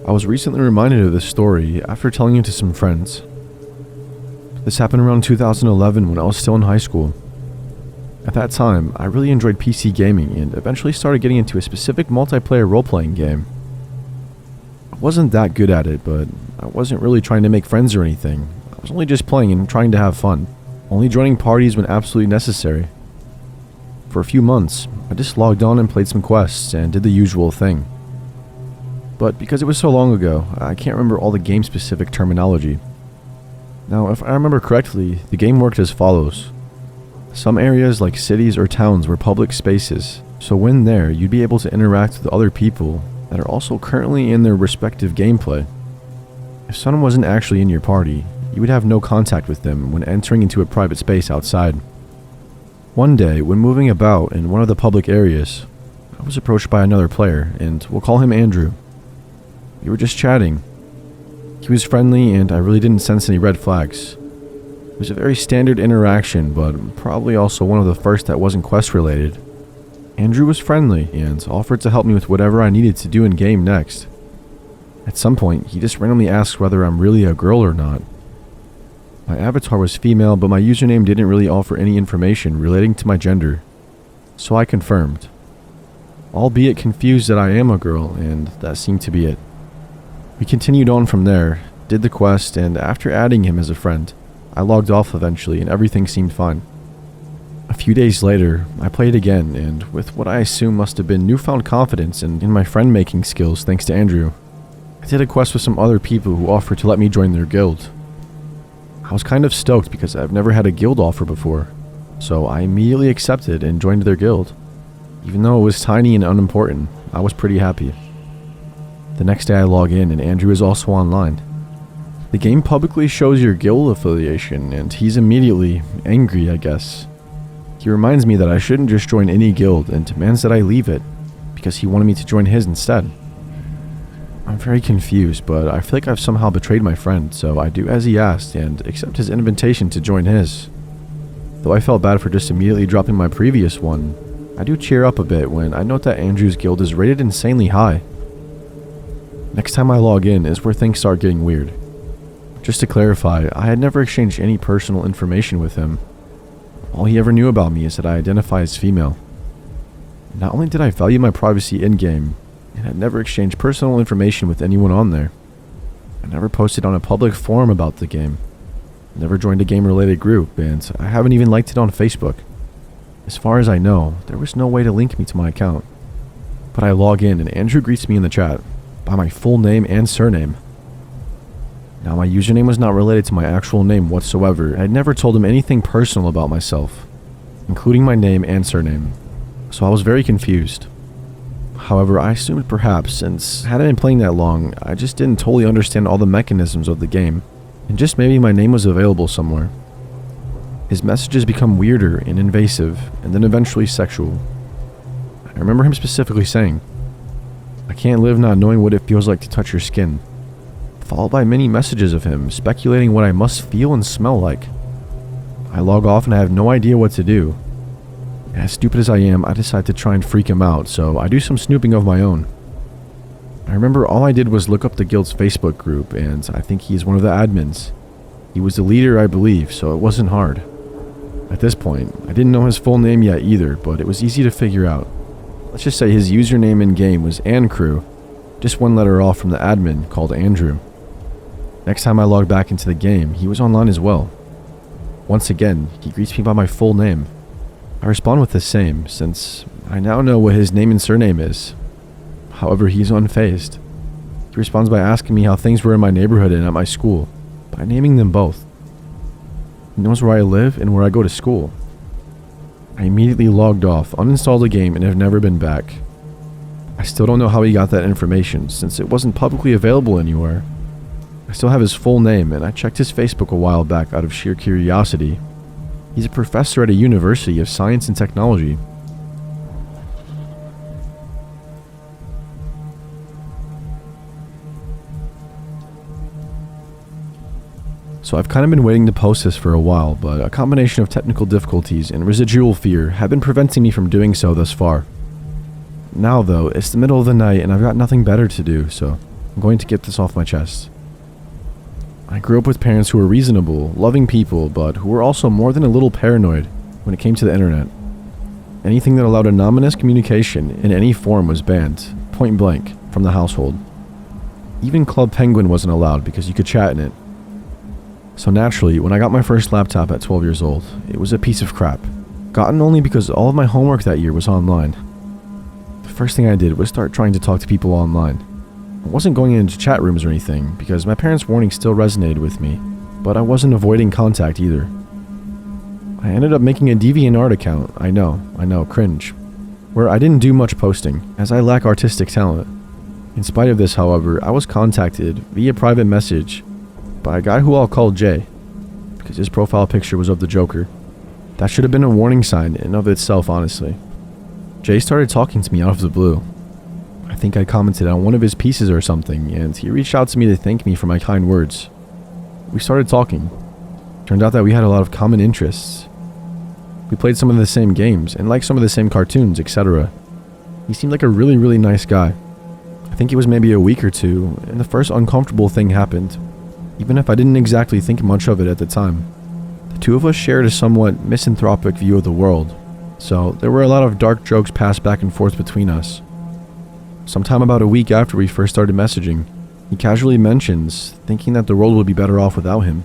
I was recently reminded of this story after telling it to some friends. This happened around 2011 when I was still in high school. At that time, I really enjoyed PC gaming and eventually started getting into a specific multiplayer role-playing game. I wasn't that good at it, but I wasn't really trying to make friends or anything. I was only just playing and trying to have fun, only joining parties when absolutely necessary. For a few months, I just logged on and played some quests and did the usual thing. But because it was so long ago, I can't remember all the game-specific terminology. Now, if I remember correctly, the game worked as follows. Some areas like cities or towns were public spaces, so when there, you'd be able to interact with other people that are also currently in their respective gameplay. If someone wasn't actually in your party, you would have no contact with them when entering into a private space outside. One day, when moving about in one of the public areas, I was approached by another player, and we'll call him Andrew. We were just chatting. He was friendly, and I really didn't sense any red flags. It was a very standard interaction, but probably also one of the first that wasn't quest-related. Andrew was friendly, and offered to help me with whatever I needed to do in-game next. At some point, he just randomly asked whether I'm really a girl or not. My avatar was female, but my username didn't really offer any information relating to my gender, so I confirmed. Albeit confused that I am a girl, and that seemed to be it. We continued on from there, did the quest, and after adding him as a friend, I logged off eventually and everything seemed fine. A few days later, I played again, and with what I assume must have been newfound confidence in my friend-making skills thanks to Andrew, I did a quest with some other people who offered to let me join their guild. I was kind of stoked because I've never had a guild offer before, so I immediately accepted and joined their guild. Even though it was tiny and unimportant, I was pretty happy. The next day I log in and Andrew is also online. The game publicly shows your guild affiliation and he's immediately angry, I guess. He reminds me that I shouldn't just join any guild and demands that I leave it because he wanted me to join his instead. I'm very confused, but I feel like I've somehow betrayed my friend, so I do as he asked and accept his invitation to join his. Though I felt bad for just immediately dropping my previous one, I do cheer up a bit when I note that Andrew's guild is rated insanely high. Next time I log in is where things start getting weird. Just to clarify, I had never exchanged any personal information with him. All he ever knew about me is that I identify as female. Not only did I value my privacy in-game, and had never exchanged personal information with anyone on there. I never posted on a public forum about the game, never joined a game-related group, and I haven't even liked it on Facebook. As far as I know, there was no way to link me to my account. But I log in and Andrew greets me in the chat, by my full name and surname. Now my username was not related to my actual name whatsoever, and I'd never told him anything personal about myself, including my name and surname, so I was very confused. However, I assumed perhaps, since I hadn't been playing that long, I just didn't totally understand all the mechanisms of the game, and just maybe my name was available somewhere. His messages become weirder and invasive, and then eventually sexual. I remember him specifically saying, "I can't live not knowing what it feels like to touch your skin," followed by many messages of him speculating what I must feel and smell like. I log off and I have no idea what to do. As stupid as I am, I decide to try and freak him out, so I do some snooping of my own. I remember all I did was look up the guild's Facebook group, and I think he's one of the admins. He was the leader, I believe, so it wasn't hard. At this point, I didn't know his full name yet either, but it was easy to figure out. Let's just say his username in-game was AnCrew, just one letter off from the admin called Andrew. Next time I logged back into the game, he was online as well. Once again, he greets me by my full name. I respond with the same, since I now know what his name and surname is. However, he's unfazed. He responds by asking me how things were in my neighborhood and at my school, by naming them both. He knows where I live and where I go to school. I immediately logged off, uninstalled the game, and have never been back. I still don't know how he got that information, since it wasn't publicly available anywhere. I still have his full name, and I checked his Facebook a while back out of sheer curiosity. He's a professor at a university of science and technology. So I've kind of been waiting to post this for a while, but a combination of technical difficulties and residual fear have been preventing me from doing so thus far. Now though, it's the middle of the night and I've got nothing better to do, so I'm going to get this off my chest. I grew up with parents who were reasonable, loving people, but who were also more than a little paranoid when it came to the internet. Anything that allowed anonymous communication in any form was banned, point blank, from the household. Even Club Penguin wasn't allowed because you could chat in it. So naturally, when I got my first laptop at 12 years old, it was a piece of crap, gotten only because all of my homework that year was online. The first thing I did was start trying to talk to people online. I wasn't going into chat rooms or anything because my parents' warning still resonated with me, but I wasn't avoiding contact either. I ended up making a DeviantArt account, I know, cringe, where I didn't do much posting, as I lack artistic talent. In spite of this, however, I was contacted via private message by a guy who I'll call Jay, because his profile picture was of the Joker. That should have been a warning sign in of itself, honestly. Jay started talking to me out of the blue. I think I commented on one of his pieces or something, and he reached out to me to thank me for my kind words. We started talking. Turned out that we had a lot of common interests. We played some of the same games, and liked some of the same cartoons, etc. He seemed like a really, really nice guy. I think it was maybe a week or two, and the first uncomfortable thing happened, even if I didn't exactly think much of it at the time. The two of us shared a somewhat misanthropic view of the world, so there were a lot of dark jokes passed back and forth between us. Sometime about a week after we first started messaging, he casually mentions thinking that the world would be better off without him.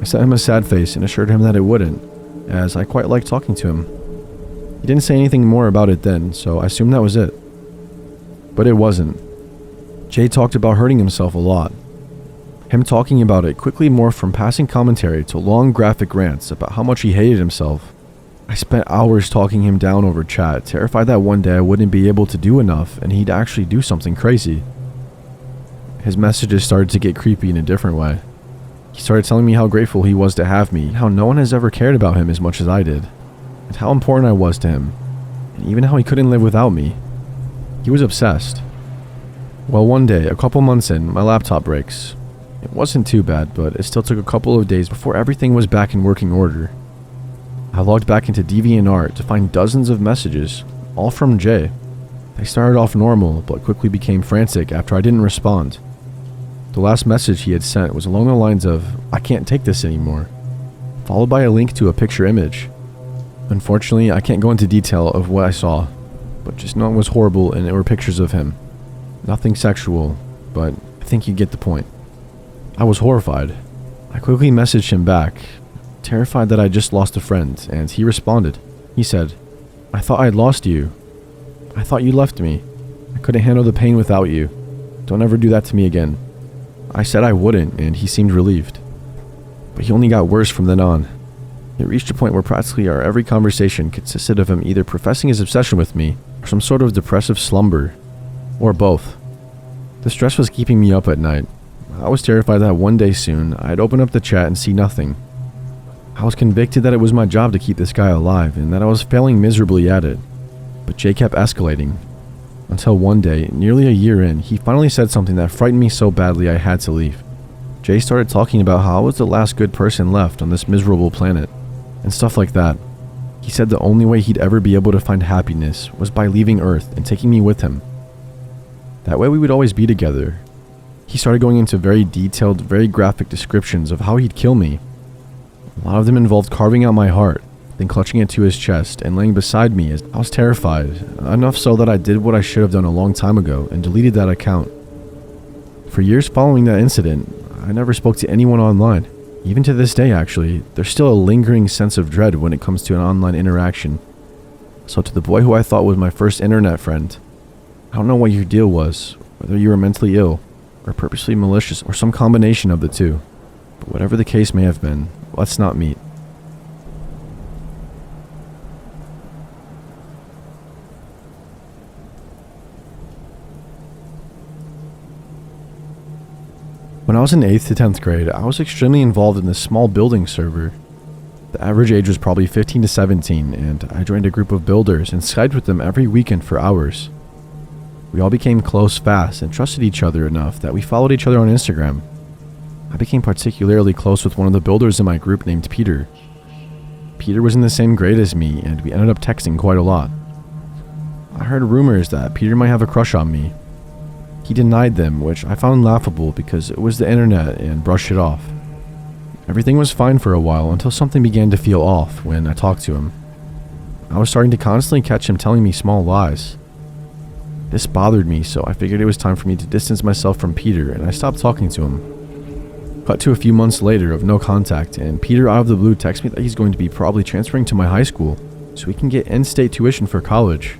I sent him a sad face and assured him that it wouldn't, as I quite liked talking to him. He didn't say anything more about it then, so I assumed that was it. But it wasn't. Jay talked about hurting himself a lot. Him talking about it quickly morphed from passing commentary to long graphic rants about how much he hated himself. I spent hours talking him down over chat, terrified that one day I wouldn't be able to do enough and he'd actually do something crazy. His messages started to get creepy in a different way. He started telling me how grateful he was to have me, and how no one has ever cared about him as much as I did, and how important I was to him, and even how he couldn't live without me. He was obsessed. Well, one day, a couple months in, my laptop breaks. It wasn't too bad, but it still took a couple of days before everything was back in working order. I logged back into DeviantArt to find dozens of messages, all from Jay. They started off normal, but quickly became frantic after I didn't respond. The last message he had sent was along the lines of, "I can't take this anymore," followed by a link to a picture image. Unfortunately, I can't go into detail of what I saw, but just know it was horrible and there were pictures of him. Nothing sexual, but I think you get the point. I was horrified. I quickly messaged him back, terrified that I just lost a friend, and he responded. He said, "I thought I'd lost you. I thought you left me. I couldn't handle the pain without you. Don't ever do that to me again." I said I wouldn't, and he seemed relieved. But he only got worse from then on. It reached a point where practically our every conversation consisted of him either professing his obsession with me, or some sort of depressive slumber, or both. The stress was keeping me up at night. I was terrified that one day soon, I'd open up the chat and see nothing. I was convicted that it was my job to keep this guy alive, and that I was failing miserably at it. But Jay kept escalating. Until one day, nearly a year in, he finally said something that frightened me so badly I had to leave. Jay started talking about how I was the last good person left on this miserable planet, and stuff like that. He said the only way he'd ever be able to find happiness was by leaving Earth and taking me with him. That way we would always be together. He started going into very detailed, very graphic descriptions of how he'd kill me. A lot of them involved carving out my heart, then clutching it to his chest and laying beside me as I was terrified, enough so that I did what I should have done a long time ago and deleted that account. For years following that incident, I never spoke to anyone online. Even to this day, actually, there's still a lingering sense of dread when it comes to an online interaction. So to the boy who I thought was my first internet friend, I don't know what your deal was, whether you were mentally ill, or purposely malicious, or some combination of the two. But whatever the case may have been, let's not meet. When I was in 8th to 10th grade, I was extremely involved in this small building server. The average age was probably 15 to 17, and I joined a group of builders and Skyped with them every weekend for hours. We all became close fast and trusted each other enough that we followed each other on Instagram. I became particularly close with one of the builders in my group named Peter. Peter was in the same grade as me, and we ended up texting quite a lot. I heard rumors that Peter might have a crush on me. He denied them, which I found laughable because it was the internet, and brushed it off. Everything was fine for a while until something began to feel off when I talked to him. I was starting to constantly catch him telling me small lies. This bothered me, so I figured it was time for me to distance myself from Peter, and I stopped talking to him. Cut to a few months later of no contact, and Peter out of the blue texts me that he's going to be probably transferring to my high school so he can get in-state tuition for college.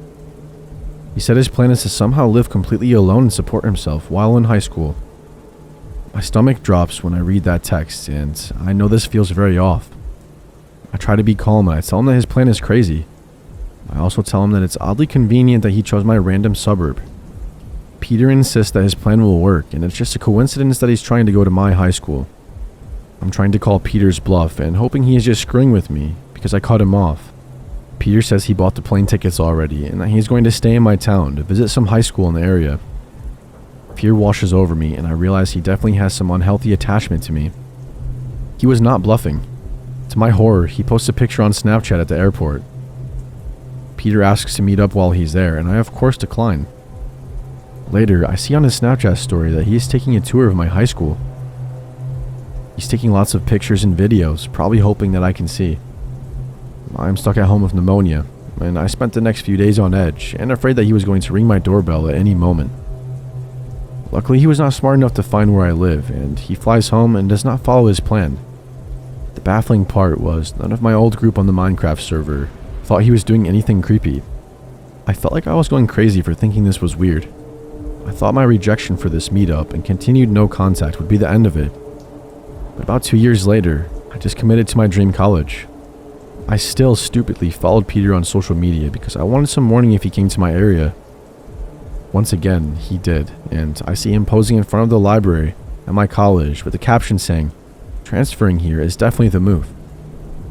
He said his plan is to somehow live completely alone and support himself while in high school. My stomach drops when I read that text, and I know this feels very off. I try to be calm and I tell him that his plan is crazy. I also tell him that it's oddly convenient that he chose my random suburb. Peter insists that his plan will work, and it's just a coincidence that he's trying to go to my high school. I'm trying to call Peter's bluff and hoping he is just screwing with me because I cut him off. Peter says he bought the plane tickets already and that he's going to stay in my town to visit some high school in the area. Fear washes over me and I realize he definitely has some unhealthy attachment to me. He was not bluffing. To my horror, he posts a picture on Snapchat at the airport. Peter asks to meet up while he's there, and I of course decline. Later, I see on his Snapchat story that he is taking a tour of my high school. He's taking lots of pictures and videos, probably hoping that I can see. I'm stuck at home with pneumonia, and I spent the next few days on edge, and afraid that he was going to ring my doorbell at any moment. Luckily, he was not smart enough to find where I live, and he flies home and does not follow his plan. The baffling part was none of my old group on the Minecraft server thought he was doing anything creepy. I felt like I was going crazy for thinking this was weird. I thought my rejection for this meetup and continued no contact would be the end of it. But about 2 years later, I just committed to my dream college. I still stupidly followed Peter on social media because I wanted some warning if he came to my area. Once again, he did, and I see him posing in front of the library at my college with a caption saying, "Transferring here is definitely the move."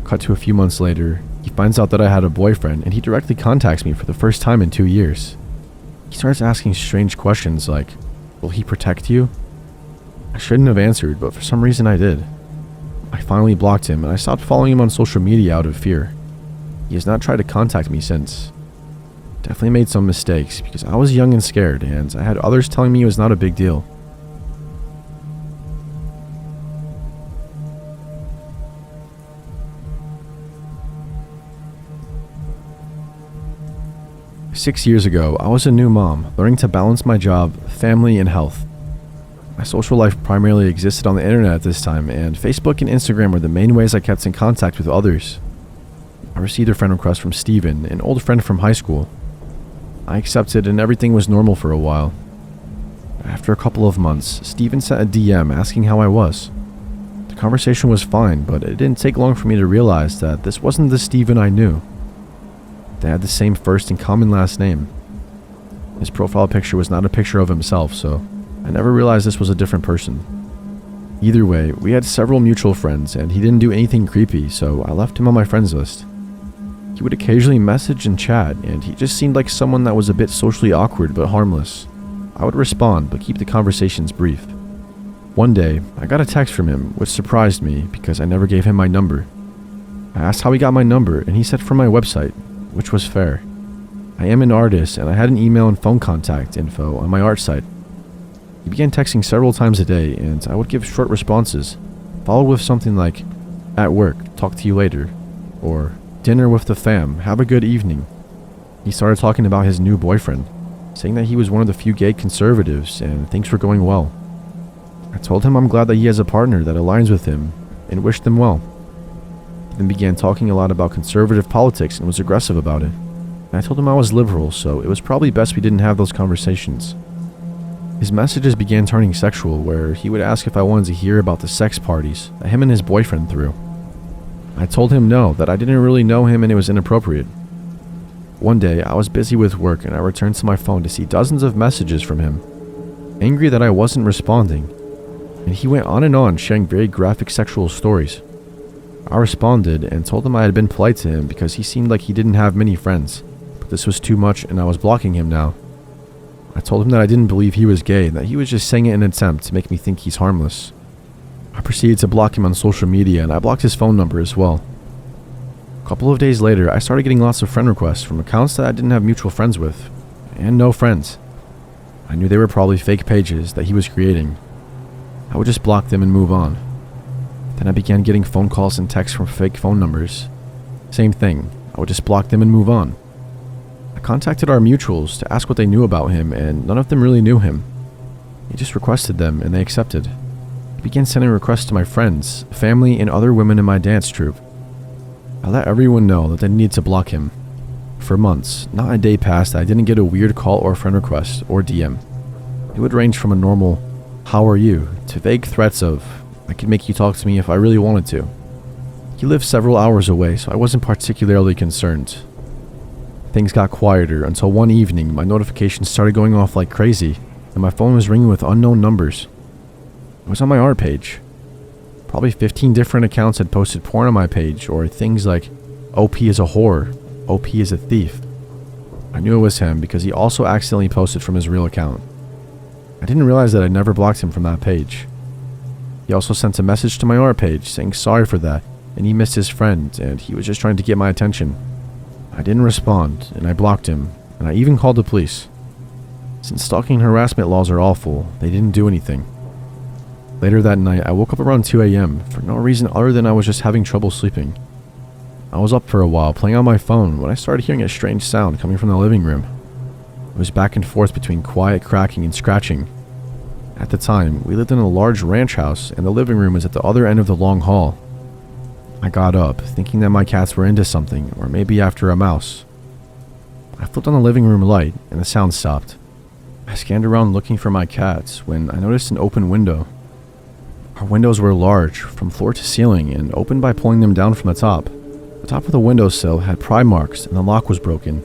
Cut to a few months later, he finds out that I had a boyfriend and he directly contacts me for the first time in 2 years. He starts asking strange questions like, "Will he protect you?" I shouldn't have answered, but for some reason I did. I finally blocked him and I stopped following him on social media out of fear. He has not tried to contact me since. Definitely made some mistakes because I was young and scared, and I had others telling me it was not a big deal. Six years ago, I was a new mom, learning to balance my job, family, and health. My social life primarily existed on the internet at this time, and Facebook and Instagram were the main ways I kept in contact with others. I received a friend request from Steven, an old friend from high school. I accepted and everything was normal for a while. After a couple of months, Steven sent a DM asking how I was. The conversation was fine, but it didn't take long for me to realize that this wasn't the Steven I knew. They had the same first and common last name. His profile picture was not a picture of himself, so I never realized this was a different person. Either way, we had several mutual friends, and he didn't do anything creepy, so I left him on my friends list. He would occasionally message and chat, and he just seemed like someone that was a bit socially awkward but harmless. I would respond, but keep the conversations brief. One day, I got a text from him, which surprised me because I never gave him my number. I asked how he got my number, and he said from my website, which was fair. I am an artist, and I had an email and phone contact info on my art site. He began texting several times a day, and I would give short responses, followed with something like, "At work, talk to you later," or "Dinner with the fam, have a good evening." He started talking about his new boyfriend, saying that he was one of the few gay conservatives and things were going well. I told him I'm glad that he has a partner that aligns with him and wished them well. He then began talking a lot about conservative politics and was aggressive about it. I told him I was liberal, so it was probably best we didn't have those conversations. His messages began turning sexual, where he would ask if I wanted to hear about the sex parties that him and his boyfriend threw. I told him no, that I didn't really know him and it was inappropriate. One day, I was busy with work and I returned to my phone to see dozens of messages from him, angry that I wasn't responding, and he went on sharing very graphic sexual stories. I responded and told him I had been polite to him because he seemed like he didn't have many friends, but this was too much and I was blocking him now. I told him that I didn't believe he was gay and that he was just saying it in an attempt to make me think he's harmless. I proceeded to block him on social media and I blocked his phone number as well. A couple of days later, I started getting lots of friend requests from accounts that I didn't have mutual friends with, and no friends. I knew they were probably fake pages that he was creating. I would just block them and move on. Then I began getting phone calls and texts from fake phone numbers. Same thing, I would just block them and move on. I contacted our mutuals to ask what they knew about him, and none of them really knew him. He just requested them, and they accepted. He began sending requests to my friends, family, and other women in my dance troupe. I let everyone know that they needed to block him. For months, not a day passed that I didn't get a weird call or friend request or DM. It would range from a normal, "How are you?" to vague threats of, "I could make you talk to me if I really wanted to." He lived several hours away, so I wasn't particularly concerned. Things got quieter until one evening my notifications started going off like crazy, and my phone was ringing with unknown numbers. It was on my art page. Probably 15 different accounts had posted porn on my page, or things like, "OP is a whore," "OP is a thief." I knew it was him because he also accidentally posted from his real account. I didn't realize that I'd never blocked him from that page. He also sent a message to my art page saying sorry for that, and he missed his friend, and he was just trying to get my attention. I didn't respond, and I blocked him, and I even called the police. Since stalking and harassment laws are awful, they didn't do anything. Later that night, I woke up around 2 a.m. for no reason other than I was just having trouble sleeping. I was up for a while playing on my phone when I started hearing a strange sound coming from the living room. It was back and forth between quiet cracking and scratching. At the time, we lived in a large ranch house, and the living room was at the other end of the long hall. I got up, thinking that my cats were into something, or maybe after a mouse. I flipped on the living room light, and the sound stopped. I scanned around looking for my cats when I noticed an open window. Our windows were large, from floor to ceiling, and opened by pulling them down from the top. The top of the windowsill had pry marks, and the lock was broken.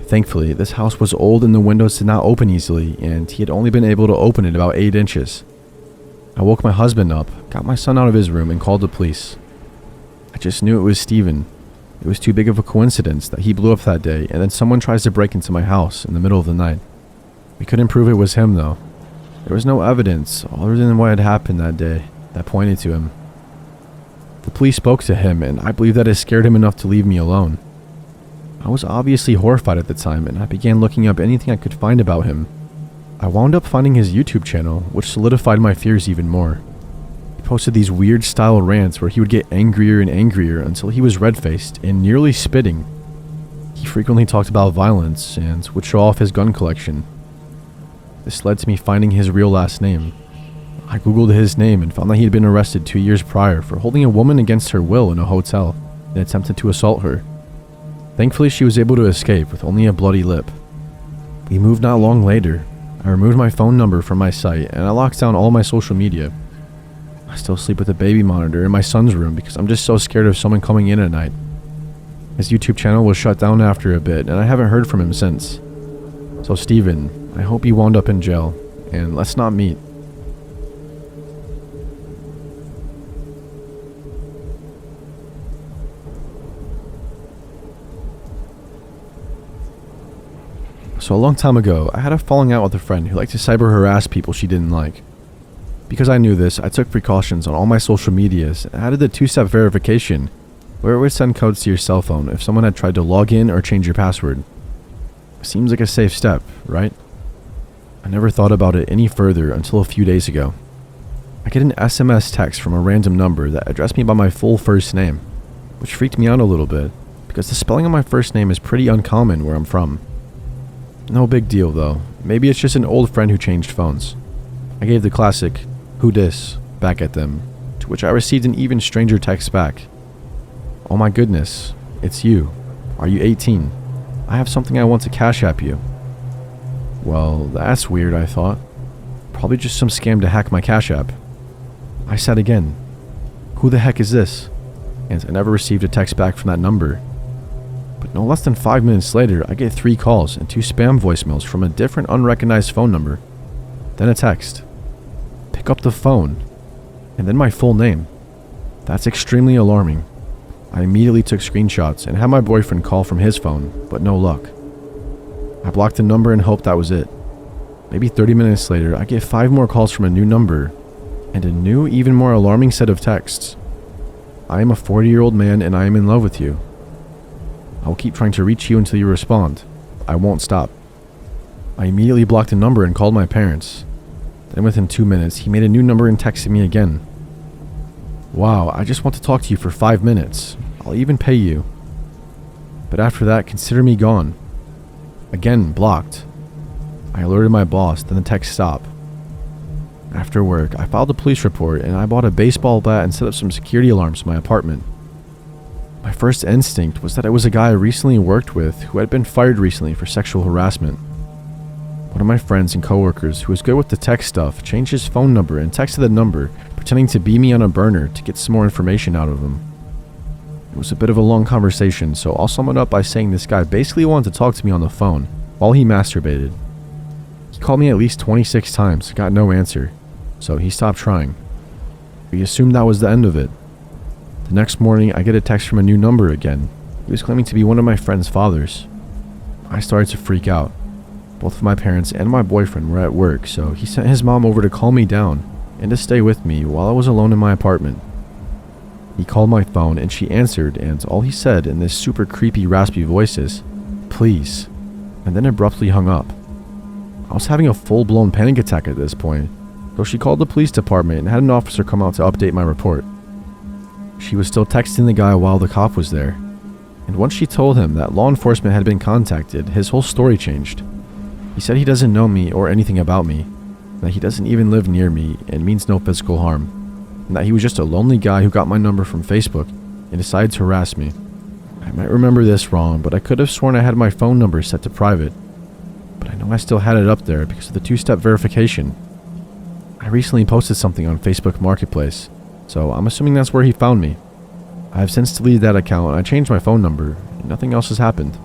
Thankfully, this house was old and the windows did not open easily, and he had only been able to open it about 8 inches. I woke my husband up, got my son out of his room, and called the police. I just knew it was Steven. It was too big of a coincidence that he blew up that day, and then someone tries to break into my house in the middle of the night. We couldn't prove it was him, though. There was no evidence, other than what had happened that day, that pointed to him. The police spoke to him, and I believe that it scared him enough to leave me alone. I was obviously horrified at the time, and I began looking up anything I could find about him. I wound up finding his YouTube channel, which solidified my fears even more. He posted these weird style rants where he would get angrier and angrier until he was red-faced and nearly spitting. He frequently talked about violence and would show off his gun collection. This led to me finding his real last name. I googled his name and found that he had been arrested 2 years prior for holding a woman against her will in a hotel and attempted to assault her. Thankfully, she was able to escape with only a bloody lip. We moved not long later. I removed my phone number from my site and I locked down all my social media. I still sleep with a baby monitor in my son's room because I'm just so scared of someone coming in at night. His YouTube channel was shut down after a bit and I haven't heard from him since. So Steven, I hope you wound up in jail, and let's not meet. So a long time ago, I had a falling out with a friend who liked to cyber harass people she didn't like. Because I knew this, I took precautions on all my social medias and added the 2-step verification, where it would send codes to your cell phone if someone had tried to log in or change your password. Seems like a safe step, right? I never thought about it any further until a few days ago. I get an SMS text from a random number that addressed me by my full first name, which freaked me out a little bit, because the spelling of my first name is pretty uncommon where I'm from. No big deal though, maybe it's just an old friend who changed phones. I gave the classic, "Who dis?" back at them, to which I received an even stranger text back. "Oh my goodness, it's you. Are you 18? I have something I want to cash app you." Well, that's weird, I thought. Probably just some scam to hack my cash app. I said again, "Who the heck is this?" And I never received a text back from that number. But no less than 5 minutes later, I get 3 calls and 2 spam voicemails from a different unrecognized phone number. Then a text. Pick up the phone. And then my full name. That's extremely alarming. I immediately took screenshots and had my boyfriend call from his phone, but no luck. I blocked the number and hoped that was it. Maybe 30 minutes later, I get 5 more calls from a new number, and a new, even more alarming set of texts. "I am a 40-year-old man and I am in love with you. I will keep trying to reach you until you respond. I won't stop." I immediately blocked the number and called my parents. Then within 2 minutes, he made a new number and texted me again. "Wow, I just want to talk to you for 5 minutes. I'll even pay you. But after that, consider me gone." Again, blocked. I alerted my boss, then the text stopped. After work, I filed a police report and I bought a baseball bat and set up some security alarms in my apartment. My first instinct was that it was a guy I recently worked with who had been fired recently for sexual harassment. One of my friends and coworkers who was good with the tech stuff changed his phone number and texted the number, pretending to be me on a burner to get some more information out of him. It was a bit of a long conversation, so I'll sum it up by saying this guy basically wanted to talk to me on the phone while he masturbated. He called me at least 26 times, got no answer, so he stopped trying. We assumed that was the end of it. The next morning, I get a text from a new number again. He was claiming to be one of my friend's fathers. I started to freak out. Both of my parents and my boyfriend were at work, so he sent his mom over to calm me down and to stay with me while I was alone in my apartment. He called my phone and she answered, and all he said in this super creepy raspy voice is, "Please," and then abruptly hung up. I was having a full-blown panic attack at this point, so she called the police department and had an officer come out to update my report. She was still texting the guy while the cop was there, and once she told him that law enforcement had been contacted, his whole story changed. He said he doesn't know me or anything about me, that he doesn't even live near me and means no physical harm, and that he was just a lonely guy who got my number from Facebook and decided to harass me. I might remember this wrong, but I could have sworn I had my phone number set to private, but I know I still had it up there because of the two-step verification. I recently posted something on Facebook Marketplace, so I'm assuming that's where he found me. I have since deleted that account and I changed my phone number, and nothing else has happened.